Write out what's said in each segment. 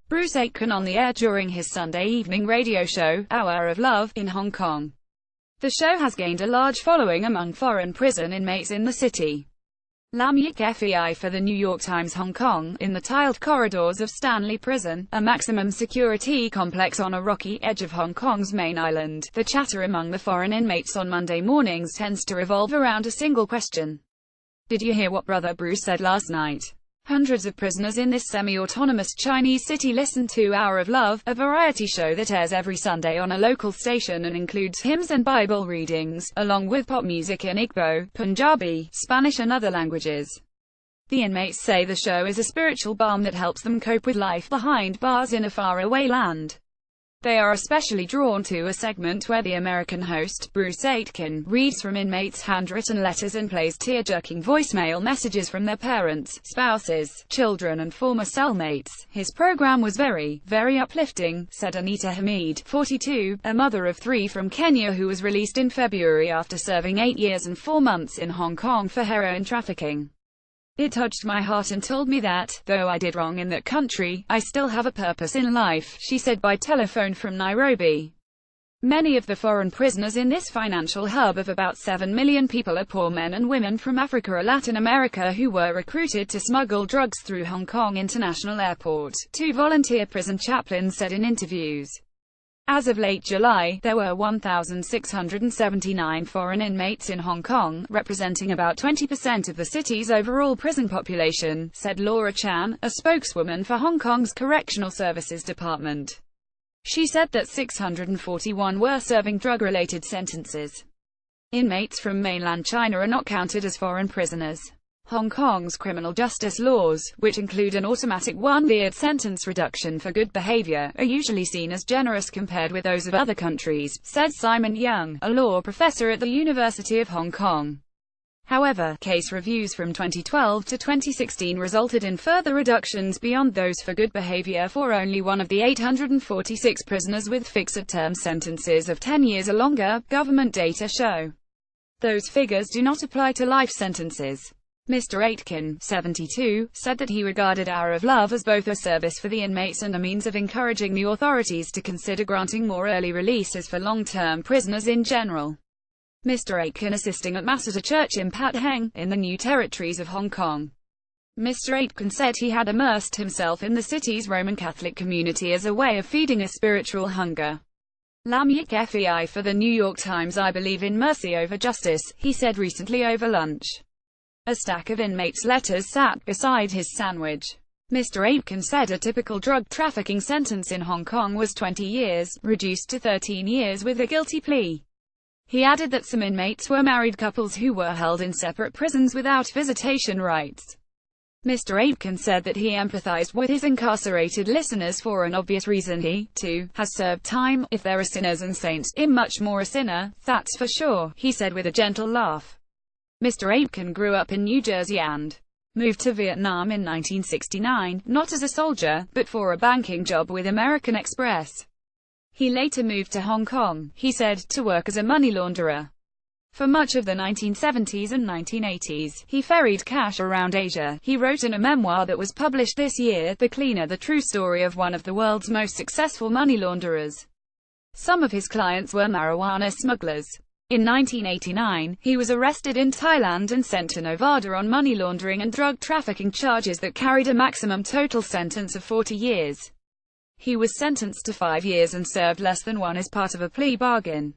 Bruce Aitken on the air during his Sunday evening radio show, Hour of Love, in Hong Kong. The show has gained a large following among foreign prison inmates in the city. Lam Yik Fei for the New York Times Hong Kong, in the tiled corridors of Stanley Prison, a maximum security complex on a rocky edge of Hong Kong's main island. The chatter among the foreign inmates on Monday mornings tends to revolve around a single question. Did you hear what Brother Bruce said last night? Hundreds of prisoners in this semi-autonomous Chinese city listen to Hour of Love, a variety show that airs every Sunday on a local station and includes hymns and Bible readings, along with pop music in Igbo, Punjabi, Spanish and other languages. The inmates say the show is a spiritual balm that helps them cope with life behind bars in a faraway land. They are especially drawn to a segment where the American host, Bruce Aitken, reads from inmates' handwritten letters and plays tear-jerking voicemail messages from their parents, spouses, children and former cellmates. His program was very uplifting, said Anita Hamid, 42, a mother of 3 from Kenya who was released in February after serving 8 years and 4 months in Hong Kong for heroin trafficking. It touched my heart and told me that, though I did wrong in that country, I still have a purpose in life, she said by telephone from Nairobi. Many of the foreign prisoners in this financial hub of about 7 million people are poor men and women from Africa or Latin America who were recruited to smuggle drugs through Hong Kong International Airport, 2 volunteer prison chaplains said in interviews. As of late July, there were 1,679 foreign inmates in Hong Kong, representing about 20% of the city's overall prison population, said Laura Chan, a spokeswoman for Hong Kong's Correctional Services Department. She said that 641 were serving drug-related sentences. Inmates from mainland China are not counted as foreign prisoners. Hong Kong's criminal justice laws, which include an automatic 1-year sentence reduction for good behavior, are usually seen as generous compared with those of other countries, said Simon Young, a law professor at the University of Hong Kong. However, case reviews from 2012 to 2016 resulted in further reductions beyond those for good behavior for only one of the 846 prisoners with fixed-term sentences of 10 years or longer, government data show. Those figures do not apply to life sentences. Mr. Aitken, 72, said that he regarded Hour of Love as both a service for the inmates and a means of encouraging the authorities to consider granting more early releases for long-term prisoners in general. Mr. Aitken assisting at Mass at a church in Pat Heng, in the New Territories of Hong Kong. Mr. Aitken said he had immersed himself in the city's Roman Catholic community as a way of feeding a spiritual hunger. Lam Yik Fei for the New York Times. I believe in mercy over justice, he said recently over lunch. A stack of inmates' letters sat beside his sandwich. Mr. Aitken said a typical drug trafficking sentence in Hong Kong was 20 years, reduced to 13 years with a guilty plea. He added that some inmates were married couples who were held in separate prisons without visitation rights. Mr. Aitken said that he empathized with his incarcerated listeners for an obvious reason. He, too, has served time. If there are sinners and saints, I'm much more a sinner, that's for sure, he said with a gentle laugh. Mr. Aitken grew up in New Jersey and moved to Vietnam in 1969, not as a soldier, but for a banking job with American Express. He later moved to Hong Kong, he said, to work as a money launderer. For much of the 1970s and 1980s, he ferried cash around Asia. He wrote in a memoir that was published this year, The Cleaner, the true story of one of the world's most successful money launderers. Some of his clients were marijuana smugglers. In 1989, he was arrested in Thailand and sent to Nevada on money laundering and drug trafficking charges that carried a maximum total sentence of 40 years. He was sentenced to 5 years and served less than 1 as part of a plea bargain.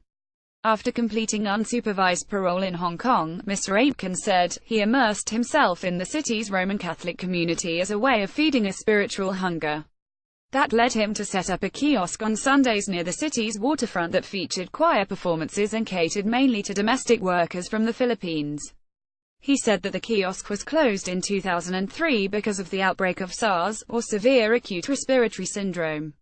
After completing unsupervised parole in Hong Kong, Mr. Aitken said, he immersed himself in the city's Roman Catholic community as a way of feeding a spiritual hunger. That led him to set up a kiosk on Sundays near the city's waterfront that featured choir performances and catered mainly to domestic workers from the Philippines. He said that the kiosk was closed in 2003 because of the outbreak of SARS, or severe acute respiratory syndrome.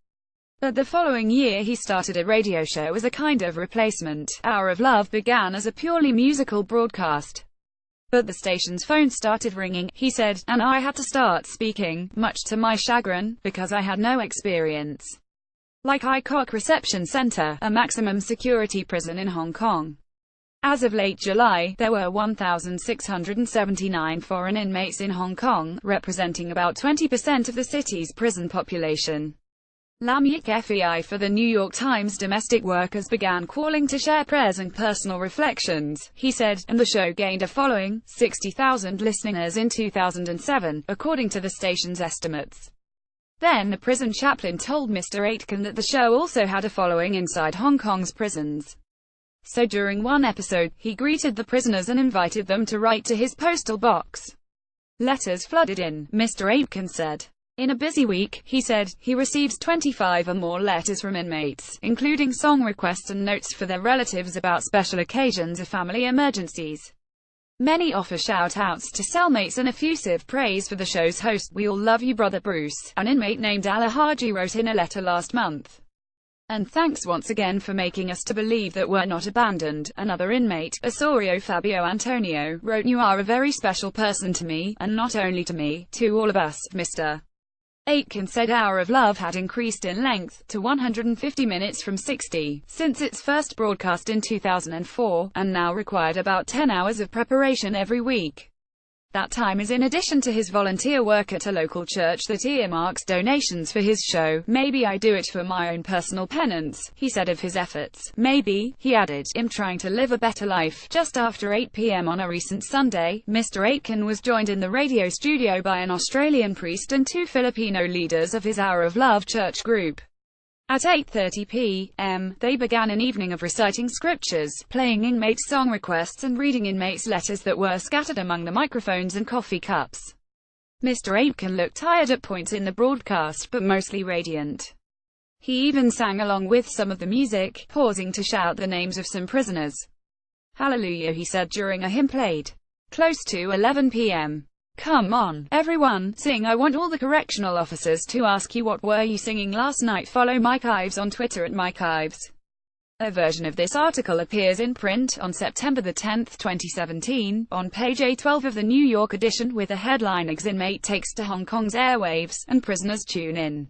But the following year he started a radio show as a kind of replacement. Hour of Love began as a purely musical broadcast. But the station's phone started ringing, he said, and I had to start speaking, much to my chagrin, because I had no experience. Like ICOC Reception Center, a maximum security prison in Hong Kong. As of late July, there were 1,679 foreign inmates in Hong Kong, representing about 20% of the city's prison population. Lam Fei for the New York Times. Domestic workers began calling to share prayers and personal reflections, he said, and the show gained a following, 60,000 listeners in 2007, according to the station's estimates. Then a prison chaplain told Mr. Aitken that the show also had a following inside Hong Kong's prisons. So during one episode, he greeted the prisoners and invited them to write to his postal box. Letters flooded in, Mr. Aitken said. In a busy week, he said, he receives 25 or more letters from inmates, including song requests and notes for their relatives about special occasions or family emergencies. Many offer shout-outs to cellmates and effusive praise for the show's host. "We all love you, Brother Bruce," an inmate named Alahaji wrote in a letter last month. "And thanks once again for making us to believe that we're not abandoned." Another inmate, Osorio Fabio Antonio, wrote, "You are a very special person to me, and not only to me, to all of us." Mr. Aitken said Hour of Love had increased in length to 150 minutes from 60 since its first broadcast in 2004, and now required about 10 hours of preparation every week. That time is in addition to his volunteer work at a local church that earmarks donations for his show. "Maybe I do it for my own personal penance," he said of his efforts. "Maybe," he added, "I'm trying to live a better life." Just after 8 p.m. on a recent Sunday, Mr. Aitken was joined in the radio studio by an Australian priest and 2 Filipino leaders of his Hour of Love church group. At 8:30 p.m., they began an evening of reciting scriptures, playing inmates' song requests and reading inmates' letters that were scattered among the microphones and coffee cups. Mr. Aitken looked tired at points in the broadcast, but mostly radiant. He even sang along with some of the music, pausing to shout the names of some prisoners. "Hallelujah," he said during a hymn played close to 11 p.m. "Come on, everyone, sing. I want all the correctional officers to ask you, what were you singing last night?" Follow Mike Ives on Twitter at Mike Ives. A version of this article appears in print on September 10, 2017, on page A12 of the New York edition with the headline "Ex-inmate takes to Hong Kong's airwaves, and prisoners tune in."